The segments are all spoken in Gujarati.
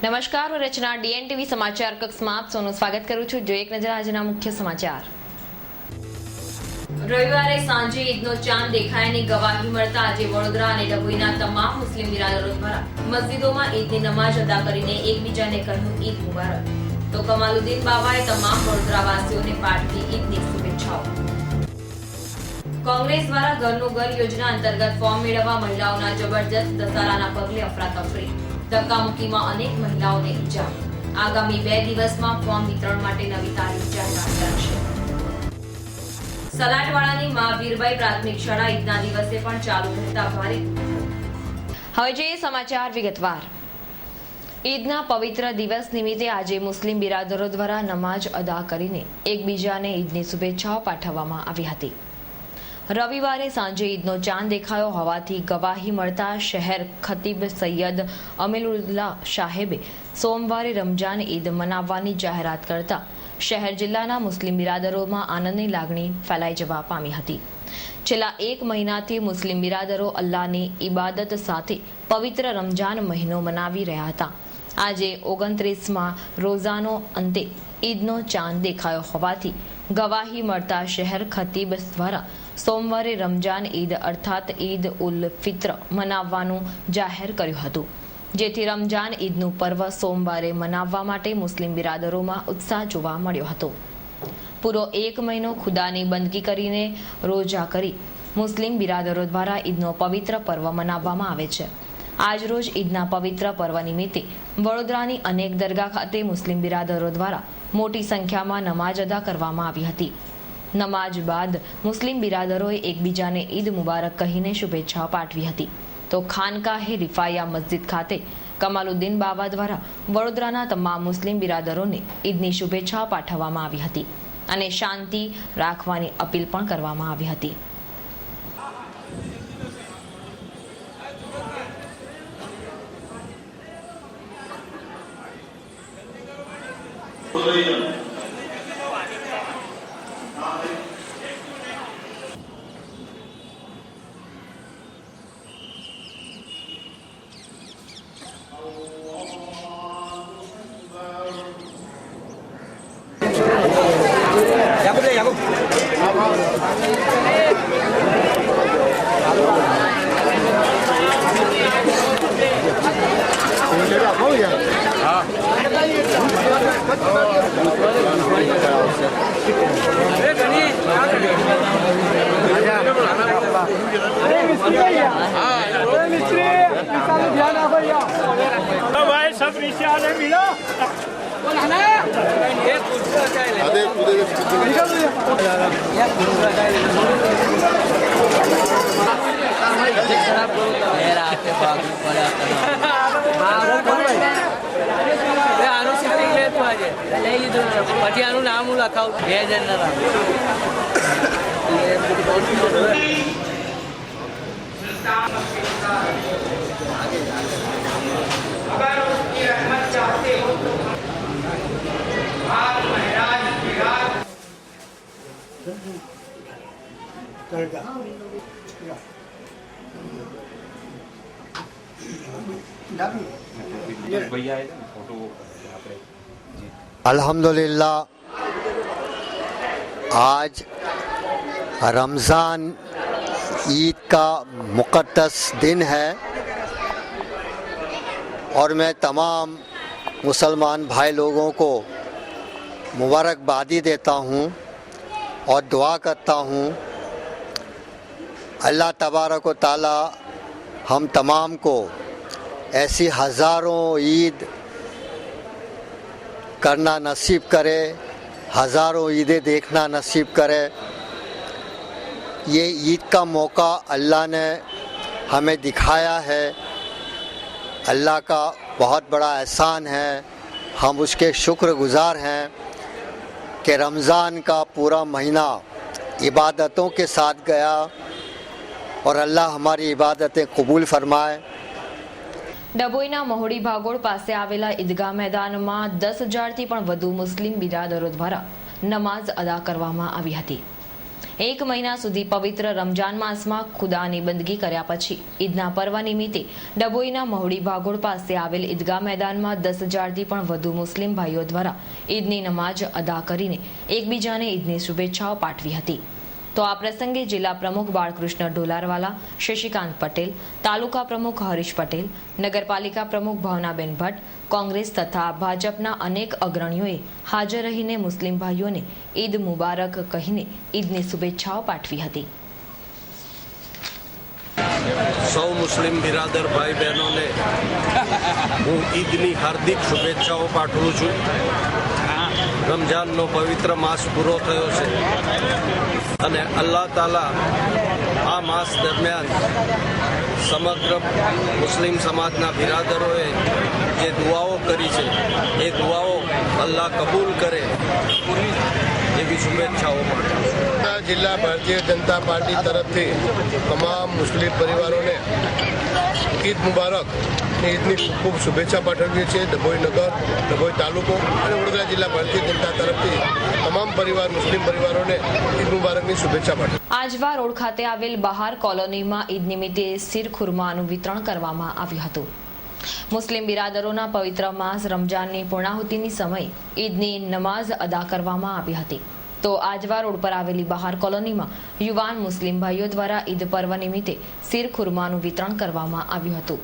નમસ્કાર, હું રચના DNTV સમાચાર કક્ષમાં આપ સૌનું સ્વાગત કરું છું। જો એક નજર આજના મુખ્ય સમાચાર। રવિવારે સાંજે ઈદનો ચાંદ દેખાયાની ગવાહી મળતા આજે વડોદરા અને ડભોઈના તમામ મુસ્લિમ બિરાદરો દ્વારા મસ્જિદોમાં ઈદની નમાઝ અદા કરીને એકબીજાને કહ્યું ઈદ મુબારક। તો કમાલુદ્દીન બાવાએ તમામ વડોદરાવાસીઓને પાઠવી ઈદની શુભેચ્છાઓ। કોંગ્રેસ દ્વારા ઘરનું ઘર યોજના અંતર્ગત ફોર્મ મેળવવા મહિલાઓના જબરજસ્ત ધસારાના પગલે અફરાતફરી। ધક્કામુક્કીમાં અનેક મહિલાઓને ઈજા। આગામી 2 દિવસમાં ફોર્મ વિતરણ માટે નવી તારીખ જાહેર કરાશે। સલાટવાડાની મહાવીરબાઈ પ્રાથમિક શાળા ઈદના દિવસે પણ ચાલુ રહેતા ભારે। હવે જોઈએ સમાચાર વિગતવાર। ઈદના પવિત્ર દિવસ નિમિત્તે આજે મુસ્લિમ બિરાદરો દ્વારા નમાઝ અદા કરીને એકબીજાને ઈદની શુભેચ્છાઓ પાઠવવામાં આવી હતી। રવિવારે સાંજે ઈદનો ચાંદ દેખાયો હોવાથી ગવાહી મળતા શહેર ખતીબ સૈયદ અમીરુલ્લાહ સાહેબે સોમવારે રમજાન ઈદ મનાવવાની જાહેરાત કરતા શહેર જિલ્લાના મુસ્લિમ બિરાદરોમાં આનંદની લાગણી ફેલાઈ જવા પામી હતી। છેલ્લા 1 મહિનાથી મુસ્લિમ બિરાદરો અલ્લાહની ઇબાદત સાથે પવિત્ર રમજાન મહિનો મનાવી રહ્યા હતા। આજે 29માં રોઝાનો અંતે ઈદનો ચાંદ દેખાયો હોવાથી ગવાહી મળતા શહેર ખતીબ દ્વારા સોમવારે રમજાન ઈદ અર્થાત ઈદ ઉલ ફિત્ર મનાવવાનું જાહેર કર્યું હતું, જેથી રમજાન ઈદનું પર્વ સોમવારે મનાવવા માટે મુસ્લિમ બિરાદરોમાં ઉત્સાહ જોવા મળ્યો હતો। પૂરો 1 મહિનો ખુદાની બંદગી કરીને રોજા કરી મુસ્લિમ બિરાદરો દ્વારા ઈદનો પવિત્ર પર્વ મનાવવામાં આવે છે। આજરોજ ઈદના પવિત્ર પર્વ નિમિત્તે વડોદરાની અનેક દરગાહ ખાતે મુસ્લિમ બિરાદરો દ્વારા મોટી સંખ્યામાં નમાઝ અદા કરવામાં આવી હતી। નમાઝ બાદ મુસ્લિમ બિરાદરોએ એકબીજાને ઈદ મુબારક કહીને શુભેચ્છાઓ પાઠવી હતી। તો ખાનકાહે રિફાયા મસ્જિદ ખાતે કમાલુદ્દીન બાવા દ્વારા વડોદરાના તમામ મુસ્લિમ બિરાદરોને ઈદની શુભેચ્છાઓ પાઠવવામાં આવી હતી અને શાંતિ રાખવાની અપીલ પણ કરવામાં આવી હતી। નામ લખાવું 2000 ના अल्हम्दुलिल्लाह आज रमज़ान ईद का मुक़द्दस दिन है और मैं तमाम मुसलमान भाई लोगों को मुबारकबादी देता हूँ और दुआ करता हूँ अल्लाह तबारक व ताला हम तमाम को ऐसी हज़ारों ईद करना नसीब करे, हज़ारों ईदें देखना नसीब करे। ये ईद का मौका अल्लाह ने हमें दिखाया है, अल्लाह का बहुत बड़ा एहसान है। हम उसके शुक्रगुज़ार हैं कि रमज़ान का पूरा महीना इबादतों के साथ गया और अल्लाह हमारी इबादतें कबूल फरमाए। ડભોઈના મહોડી ભાગોળ પાસે આવેલા ઈદગાહ મેદાનમાં 10,000થી પણ વધુ મુસ્લિમ બિરાદરો દ્વારા નમાઝ અદા કરવામાં આવી હતી। એક મહિના સુધી પવિત્ર રમજાન માસમાં ખુદાની બંદગી કર્યા પછી ઈદના પર્વ નિમિત્તે ડભોઈના મહુડી ભાગોળ પાસે આવેલ ઈદગાહ મેદાનમાં 10,000થી પણ વધુ મુસ્લિમ ભાઈઓ દ્વારા ઈદની નમાઝ અદા કરીને એકબીજાને ઈદની શુભેચ્છાઓ પાઠવી હતી. તો આ પ્રસંગે જિલ્લા પ્રમુખ બાળકૃષ્ણ ઢોલારવાલા, શશિકાંત પટેલ, તાલુકા પ્રમુખ હરીશ પટેલ, નગરપાલિકા પ્રમુખ ભાવનાબેન ભટ્ટ, કોંગ્રેસ તથા ભાજપના અનેક અગ્રણીઓએ હાજર રહીને મુસ્લિમ ભાઈઓને ઈદ મુબારક કહીને ઈદની શુભેચ્છાઓ પાઠવી હતી. સૌ મુસ્લિમ બિરાદર ભાઈ બહેનોને હું ઈદની હાર્દિક શુભેચ્છાઓ પાઠવું છું. રમઝાનનો પવિત્ર માસ પૂરો થયો છે અને અલ્લાહ તાલા આ માસ દરમિયાન સમગ્ર મુસ્લિમ સમાજના બિરાદરોએ જે દુઆઓ કરી છે એ દુઆઓ અલ્લાહ કબૂલ કરે એવી શુભેચ્છાઓ પાઠવું. જિલ્લા ભારતીય જનતા પાર્ટી તરફથી તમામ મુસ્લિમ પરિવારોને ઈદ મુબારક ઈદની ખૂબ શુભેચ્છા પાઠવીએ છીએ. ડભોઈ નગર, ડભોઈ તાલુકો અને વડોદરા જિલ્લા ભારતીય જનતા તરફથી તમામ મુસ્લિમ પરિવારોને ઈદ મુબારકની શુભેચ્છા પાઠવી. આજવા રોડ ખાતે આવેલ બહાર કોલોનીમાં ઈદ નિમિત્તે શીરખુરમાનું વિતરણ કરવામાં આવ્યું હતું. મુસ્લિમ બિરાદરોના પવિત્ર માસ રમજાનની પૂર્ણાહુતિની સમયે ઈદની નમાઝ અદા કરવામાં આવી હતી. તો આજવા રોડ પર આવેલી બહાર કોલોનીમાં યુવાન મુસ્લિમ ભાઈઓ દ્વારા ઈદ પર્વ નિમિત્તે શીરખુરમાનું વિતરણ કરવામાં આવ્યું હતું.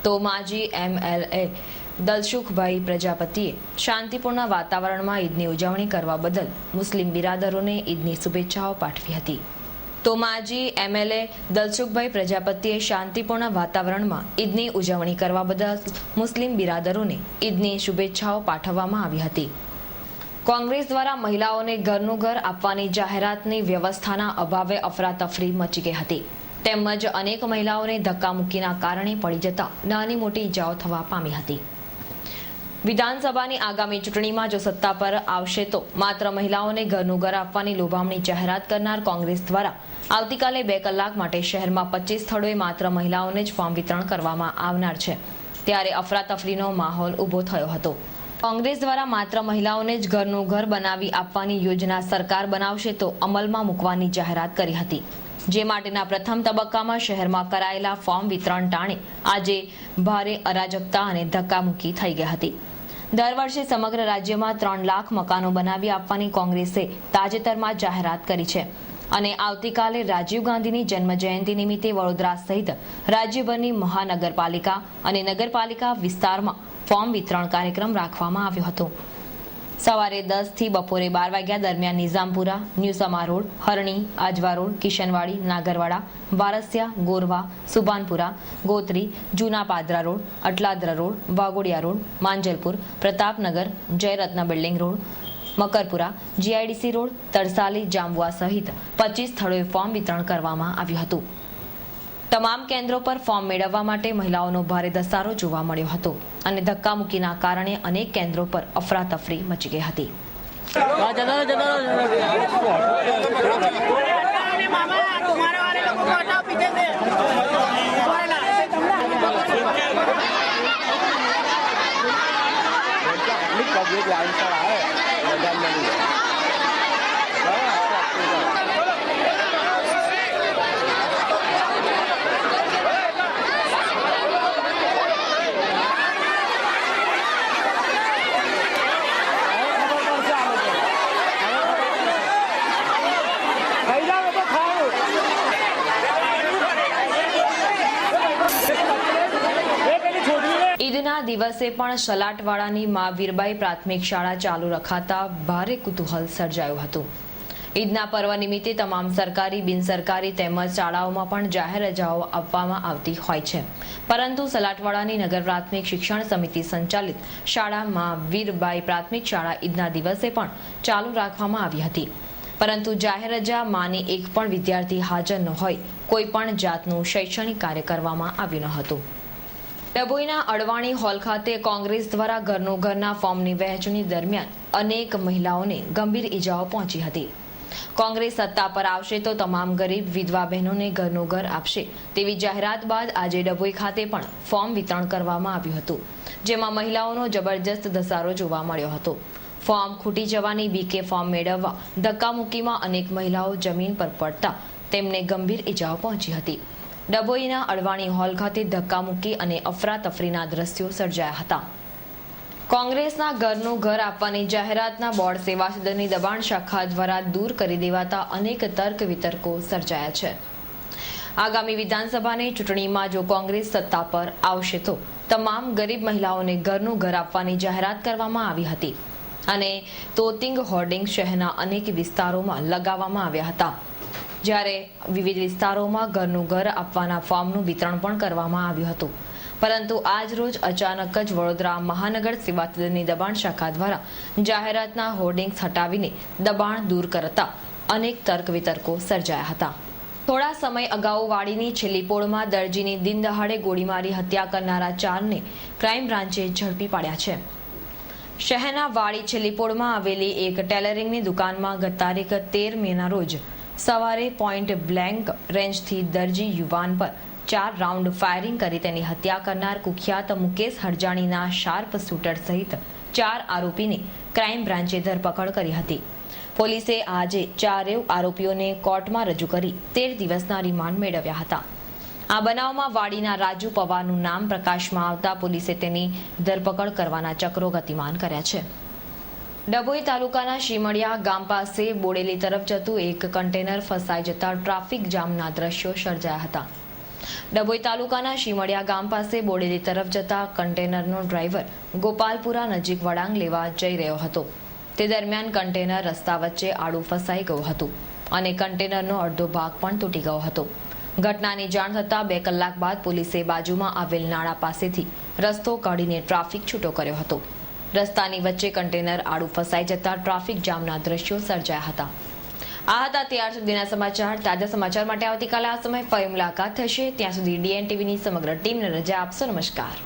તો માજી MLA દલસુખભાઈ પ્રજાપતિએ શાંતિપૂર્ણ વાતાવરણમાં ઈદની ઉજવણી કરવા બદલ મુસ્લિમ બિરાદરોને ઈદની શુભેચ્છાઓ પાઠવી હતી. તો માજી MLA દલસુખભાઈ પ્રજાપતિએ શાંતિપૂર્ણ વાતાવરણમાં ઈદની ઉજવણી કરવા બદલ મુસ્લિમ બિરાદરોને ઈદની શુભેચ્છાઓ પાઠવવામાં આવી હતી. કોંગ્રેસ દ્વારા મહિલાઓને ઘરનું ઘર આપવાની જાહેરાતની વ્યવસ્થાના અભાવે અફરાતફરી મચી ગઈ હતી. તેમજ અનેક મહિલાઓને ધક્કામુક્કીના કારણે પડી જતા નાની મોટી ઇજાઓ થવા પામી હતી. વિધાનસભાની આગામી ચૂંટણીમાં જો સત્તા પર આવશે તો માત્ર મહિલાઓને ઘરનું ઘર આપવાની લોભામણી જાહેરાત કરનાર કોંગ્રેસ દ્વારા આવતીકાલે 2 કલાક માટે શહેરમાં 25 સ્થળોએ માત્ર મહિલાઓને જ ફોર્મ વિતરણ કરવામાં આવનાર છે. ત્યારે અફરાતફરીનો માહોલ ઊભો થયો હતો. કોંગ્રેસ દ્વારા માત્ર મહિલાઓને જ ઘરનું ઘર બનાવી આપવાની યોજના સરકાર બનાવશે તો અમલમાં મૂકવાની જાહેરાત કરી હતી. જે માટેના પ્રથમ તબક્કામાં શહેરમાં કરાયેલા ફોર્મ વિતરણ ટાણે આજે ભારે અરાજકતા અને ધક્કામુક્કી થઈ ગઈ હતી. દર વર્ષે સમગ્ર રાજ્યમાં 3 લાખ મકાનો બનાવી આપવાની કોંગ્રેસે તાજેતરમાં જાહેરાત કરી છે અને આવતીકાલે રાજીવ ગાંધીની જન્મજયંતિ નિમિત્તે વડોદરા સહિત રાજ્યભરની મહાનગરપાલિકા અને નગરપાલિકા વિસ્તારમાં ફોર્મ વિતરણ કાર્યક્રમ રાખવામાં આવ્યો હતો. સવારે 10 થી બપોરે 12 વાગ્યા દરમિયાન Nizampura, new Sama road, Harni, Ajwa road, Kishanwadi, Nagarwada, Varasiya, Gorwa, Subhanpura, Gotri, જૂના Padra road, Atladara road, Waghodia road, Manjalpur, Pratapnagar, Jayratna building road, Makarpura, GIDC road, Tarsali, Jambua સહિત 25 સ્થળોએ ફોર્મ વિતરણ કરવામાં આવ્યું હતું. તમામ કેન્દ્રો પર ફોર્મ મેળવવા માટે મહિલાઓનો ભારે ધસારો જોવા મળ્યો હતો અને ધક્કામુક્કીના કારણે અનેક કેન્દ્રો પર અફરાતફરી મચી ગઈ હતી. ઈદના દિવસે પણ સલાટવાડાની મા વીરબાઈ પ્રાથમિક શાળા ચાલુ રખાતા ભારે કુતૂહલ સર્જાયું હતું. ઈદના પર્વ નિમિત્તે તમામ સરકારી, બિનસરકારી તેમજ શાળાઓમાં પણ જાહેર રજાઓ આપવામાં આવતી હોય છે. પરંતુ સલાટવાડાની નગર પ્રાથમિક શિક્ષણ સમિતિ સંચાલિત શાળામાં વીરબાઈ પ્રાથમિક શાળા ઈદના દિવસે પણ ચાલુ રાખવામાં આવી હતી. પરંતુ જાહેર રજા માની એક પણ વિદ્યાર્થી હાજર ન હોય કોઈ પણ જાતનું શૈક્ષણિક કાર્ય કરવામાં આવ્યું ન હતું. ડભોઈના અડવાણી હોલ ખાતે કોંગ્રેસ દ્વારા ઘરનું ઘરના ફોર્મની વહેંચણી દરમિયાન અનેક મહિલાઓને ગંભીર ઈજાઓ પહોંચી હતી. કોંગ્રેસ સત્તા પર આવશે તો તમામ ગરીબ વિધવા બહેનોને ઘરનું ઘર આપશે તેવી જાહેરાત બાદ આજે ડભોઈ ખાતે પણ ફોર્મ વિતરણ કરવામાં આવ્યું હતું, જેમાં મહિલાઓનો જબરજસ્ત ધસારો જોવા મળ્યો હતો. ફોર્મ ખૂટી જવાની બીકે ફોર્મ મેળવવા ધક્કામુક્કીમાં અનેક મહિલાઓ જમીન પર પડતા તેમને ગંભીર ઇજાઓ પહોંચી હતી. ડભોઈના અડવાણી હોલ ખાતે ધક્કામુક્કી અને અફરાતફરીના દ્રશ્યો સર્જાયા હતા. કોંગ્રેસના ઘરનું ઘર આપવાની જાહેરાતના બોર્ડ સેવા સદનની દબાણ શાખા દ્વારા દૂર કરી દેવાતા અનેક તર્ક વિતર્કો સર્જાયા છે. આગામી વિધાનસભાની ચૂંટણીમાં જો કોંગ્રેસ સત્તા પર આવશે તો તમામ ગરીબ મહિલાઓને ઘરનું ઘર આપવાની જાહેરાત કરવામાં આવી હતી અને તોતિંગ હોર્ડિંગ શહેરના અનેક વિસ્તારોમાં લગાવવામાં આવ્યા હતા. જ્યારે વિવિધ વિસ્તારોમાં ઘરનું ઘર આપવાના ફોર્મનું વિતરણ પણ કરવામાં આવ્યું હતું. પરંતુ આજ રોજ અચાનક જ વડોદરા મહાનગર સેવા સદનની દબાણ શાખા દ્વારા જાહેરાતના હોર્ડિંગ્સ હટાવીને દબાણ દૂર કરતા અનેક તર્ક વિતર્કો સર્જાયા હતા. થોડા સમય અગાઉ વાડીની છેલ્લી પોળમાં દરજીની દિન દહાડે ગોળી મારી હત્યા કરનારા 4ને ક્રાઇમ બ્રાન્ચે ઝડપી પાડ્યા છે. શહેરના વાડી છેલ્લી પોળમાં આવેલી એક ટેલરિંગની દુકાનમાં ગત તારીખ 13 મેના રોજ સવારે પોઈન્ટ બ્લેન્ક રેન્જથી દરજી યુવાન પર 4 રાઉન્ડ ફાયરિંગ કરી તેની હત્યા કરનાર કુખ્યાત મુકેશ હરજાણીના શાર્પ શૂટર સહિત 4 આરોપીની ક્રાઇમ બ્રાન્ચે ધરપકડ કરી હતી. પોલીસે આજે 4 આરોપીઓને કોર્ટમાં રજૂ કરી 13 દિવસના રિમાન્ડ મેળવ્યા હતા. આ બનાવમાં વાડીના રાજુ પવારનું નામ પ્રકાશમાં આવતા પોલીસે તેની ધરપકડ કરવાના ચક્રો ગતિમાન કર્યા છે. ડભોઈ તાલુકાના શીમળિયા ગામ પાસે બોડેલી તરફ જતું એક કન્ટેનર ફસાઈ જતા ટ્રાફિક જામના દ્રશ્યો સર્જાયા હતા. ડભોઈ તાલુકાના શીમળિયા ગામ પાસે બોડેલી તરફ જતા કન્ટેનરનો ડ્રાઈવર ગોપાલપુરા નજીક વળાંક લેવા જઈ રહ્યો હતો. તે દરમિયાન કન્ટેનર રસ્તા વચ્ચે આડું ફસાઈ ગયું હતું અને કન્ટેનરનો અડધો ભાગ પણ તૂટી ગયો હતો. ઘટનાની જાણ થતાં 2 કલાક બાદ પોલીસે બાજુમાં આવેલ નાળા પાસેથી રસ્તો કાઢીને ટ્રાફિક છૂટો કર્યો હતો. રસ્તાની વચ્ચે કન્ટેનર આડું ફસાઈ જતા ટ્રાફિક જામના દ્રશ્યો સર્જાયા હતા. આ હતા ત્યાર સુધીના સમાચાર. તાજા સમાચાર માટે આવતીકાલે આ સમય ફરી મુલાકાત થશે. ત્યાં સુધી DN TVની સમગ્ર ટીમને રજા આપશો. નમસ્કાર.